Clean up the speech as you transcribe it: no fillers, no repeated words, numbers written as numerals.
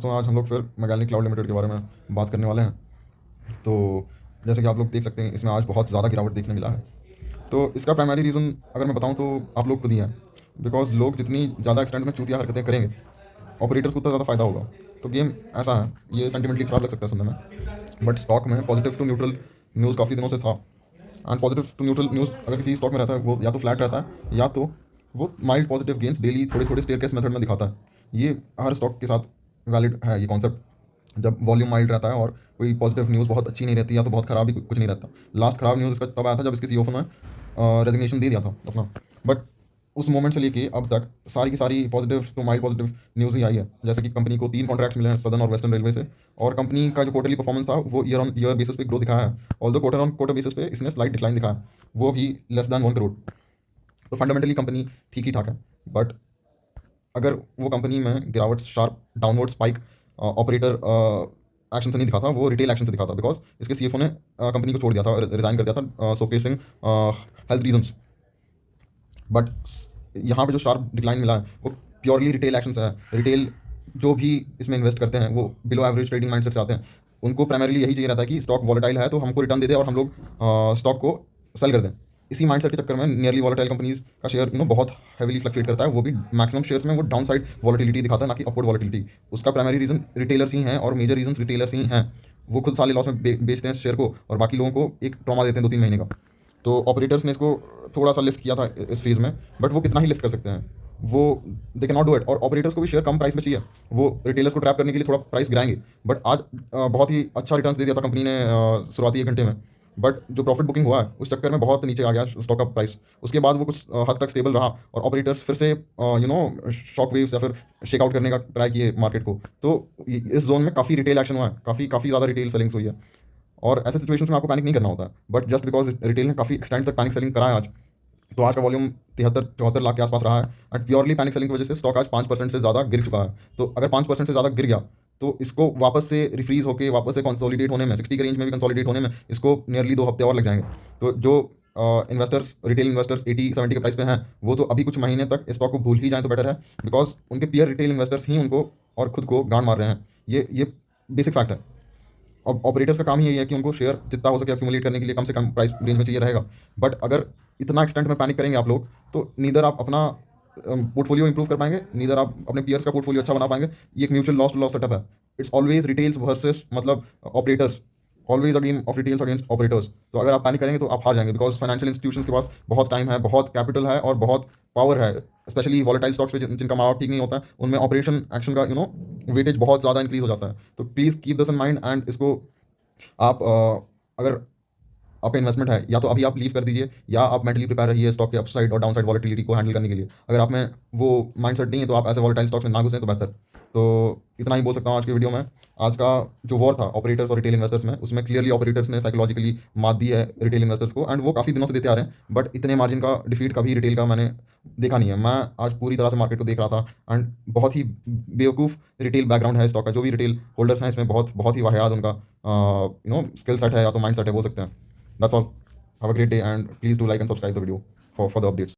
तो आज हम लोग फिर मैगेलनिक क्लाउड लिमिटेड के बारे में बात करने वाले हैं। तो जैसे कि आप लोग देख सकते हैं, इसमें आज बहुत ज़्यादा गिरावट देखने मिला है। तो इसका प्राइमरी रीज़न अगर मैं बताऊं तो आप लोग खुद ही हैं। बिकॉज लोग जितनी ज़्यादा एक्सटेंट में चूतिया हरकतें करेंगे, ऑपरेटर्स को उतना ज़्यादा फ़ायदा होगा। तो गेम ऐसा है, ये सेंटिमेंटली ख़राब लग सकता है सुनने में, बट स्टॉक में पॉजिटिव टू न्यूट्रल न्यूज़ काफ़ी दिनों से था। And positive to neutral news अगर किसी स्टॉक में रहता है, वो या तो फ्लैट रहता है या तो वो माइल्ड पॉजिटिव गेंस डेली थोड़े थोड़े स्टेयरकेस मेथड में दिखाता है। ये हर स्टॉक के साथ वैलिड है ये कॉन्सेप्ट। जब वॉल्यूम माइल्ड रहता है और कोई पॉजिटिव न्यूज़ बहुत अच्छी नहीं रहती या तो बहुत ख़राब ही कुछ नहीं रहता। लास्ट ख़राब न्यूज़ इसका तब आया था जब इसके सीईओ ने रेजिग्नेशन दे दिया था अपना। बट उस मोमेंट से लेके अब तक सारी की सारी positive to mild positive news ही आई है। जैसे कि कंपनी को 3 कॉन्ट्रैक्ट्स मिले हैं सदर्न और वेस्टर्न रेलवे से, और कंपनी का जो क्वार्टरली परफॉर्मेंस था वो ईयर ऑन ईयर बेसिस पे ग्रोथ दिखाया है। Although quarter on quarter basis पे इसने स्लाइट डिक्लाइन दिखाया है, वो भी लेस दैन 1 करोड़। तो फंडामेंटली कंपनी ठीक ही ठाक है। बट अगर वो कंपनी में गिरावट sharp downward spike operator action से नहीं दिखा था, वो रिटेल एक्शन से दिखा था। बिकॉज इसके सीएफओ ने कंपनी को छोड़ दिया था, रिजाइन कर दिया था, शोकेसिंग हेल्थ रीजंस। बट यहाँ पे जो शार्प डिक्लाइन मिला है वो प्योरली रिटेल एक्शन से है। रिटेल जो भी इसमें इन्वेस्ट करते हैं वो बिलो एवरेज ट्रेडिंग माइंडसेट से आते हैं। उनको प्राइमरीली यही चाहिए रहता है कि स्टॉक वॉलेटाइल है तो हमको रिटर्न दे दे और हम लोग स्टॉक को सेल कर दें। इसी माइंडसेट के चक्कर में नियरली वॉलेटाइल कंपनीज का शेयर बहुत हैवीली फ्लक्चुएट करता है। वो भी मैक्सिमम शेयर्स में वो डाउन साइड वॉलेटिलिटी दिखाता है, ना कि अपवर्ड वॉलेटिलिटी। उसका प्राइमरी रीजन रिटेलर्स ही हैं और मेजर रीजन रिटेलर्स ही हैं। वो खुद साले लॉस में बेचते हैं शेयर को और बाकी लोगों को एक ट्रॉमा देते हैं 2-3 महीने का। तो ऑपरेटर्स ने इसको थोड़ा सा लिफ्ट किया था इस फेज़ में, बट वो कितना ही लिफ्ट कर सकते हैं, वो they can not do it. और ऑपरेटर्स को भी शेयर कम प्राइस में चाहिए, वो रिटेलर्स को ट्रैप करने के लिए थोड़ा प्राइस गिराएंगे। बट आज बहुत ही अच्छा रिटर्न्स दे दिया था कंपनी ने शुरुआती 1 घंटे में। बट जो प्रॉफिट बुकिंग हुआ है उस चक्कर में बहुत नीचे आ गया स्टॉक का प्राइस। उसके बाद वो कुछ हद तक स्टेबल रहा और ऑपरेटर्स फिर से शॉक वेव्स या फिर शेक आउट करने का ट्राई किए मार्केट को। तो इस जोन में काफ़ी रिटेल एक्शन हुआ है, काफ़ी ज़्यादा रिटेल सेलिंग्स हुई है। और ऐसे सिचुएशंस में आपको पैनिक नहीं करना होता है। बट जस्ट बिकॉज रिटेल ने काफ़ी एक्सटेंड तक पैनिक सेलिंग करा है आज, तो आज का वॉल्यूम 73-74 लाख के आसपास रहा है। एंड प्योरली पैनिक सेलिंग की वजह से स्टॉक आज 5% से ज़्यादा गिर चुका है। तो अगर 5% से ज़्यादा गिर गया तो इसको वापस से रिफ्रीज होकर वापस से कंसोलिडेट होने में 60 के रेंज में भी कंसोलिडेट होने में इसको नियरली 2 हफ्ते और लग जाएंगे। तो जो इन्वेस्टर्स रिटेल इन्वेस्टर्स 80-70 के प्राइस पे हैं, वो तो अभी कुछ महीने तक स्टॉक को भूल ही जाएं तो बेटर है। बिकॉज उनके पीयर रिटेल इन्वेस्टर्स ही उनको और खुद को गांड मार रहे हैं। ये बेसिक फैक्ट है। अब ऑपरेटर्स का काम ही यही है कि उनको शेयर जितना हो सके एक्यूमुलेट करने के लिए कम से कम प्राइस रेंज में चाहिए रहेगा। बट अगर इतना एक्सटेंट में पैनिक करेंगे आप लोग, तो नीदर आप अपना पोर्टफोलियो इंप्रूव कर पाएंगे, नीदर आप अपने पीयर्स का पोर्टफोलियो अच्छा बना पाएंगे। ये एक mutual loss to loss setup है। इट्स ऑलवेज रिटेल्स वर्सेस मतलब operators, always a game of retails against operators. तो अगर आप पैनिक करेंगे तो आप हार जाएंगे। बिकॉज फाइनेंशियल इंस्टीट्यूशंस के पास बहुत टाइम है, बहुत कैपिटल है और बहुत पावर है। स्पेशली वॉलेटाइल स्टॉक्स पे जिनका मार्केट ठीक नहीं होता है, उनमें ऑपरेशन एक्शन का वेटेज बहुत ज़्यादा इंक्रीज हो जाता है। तो please keep this in mind. And इसको आप अगर आपका इन्वेस्टमेंट है, या तो अभी आप लीव कर दीजिए या आप मेंटली प्रिपेयर रहिए स्टॉक के अपसाइड और डाउनसाइड वॉलेटिलिटी को हैंडल करने के लिए। अगर आप में वो माइंडसेट नहीं है तो आप ऐसे वॉलेटाइल स्टॉक्स में ना घुसें तो बेहतर। तो इतना ही बोल सकता हूँ आज की वीडियो में। आज का जो वॉर था ऑपरेटर्स और रिटेल इन्वेस्टर्स में, उसमें क्लियरली ऑपरेटर्स ने साइकोलॉजिकली मात दी है रिटेल इन्वेस्टर्स को। एंड वो काफ़ी दिनों से देते आ रहे हैं, बट इतने मार्जिन का डिफीट कभी रिटेल का मैंने देखा नहीं है। मैं आज पूरी तरह से मार्केट को देख रहा था एंड बहुत ही बेवकूफ़ रिटेल बैकग्राउंड है स्टॉक का। जो भी रिटेल होल्डर्स हैं इसमें बहुत बहुत ही वाहियात उनका स्किल सेट है या तो माइंड सेट है बोल सकते हैं। That's all. Have a great day and please do like and subscribe the video for the updates.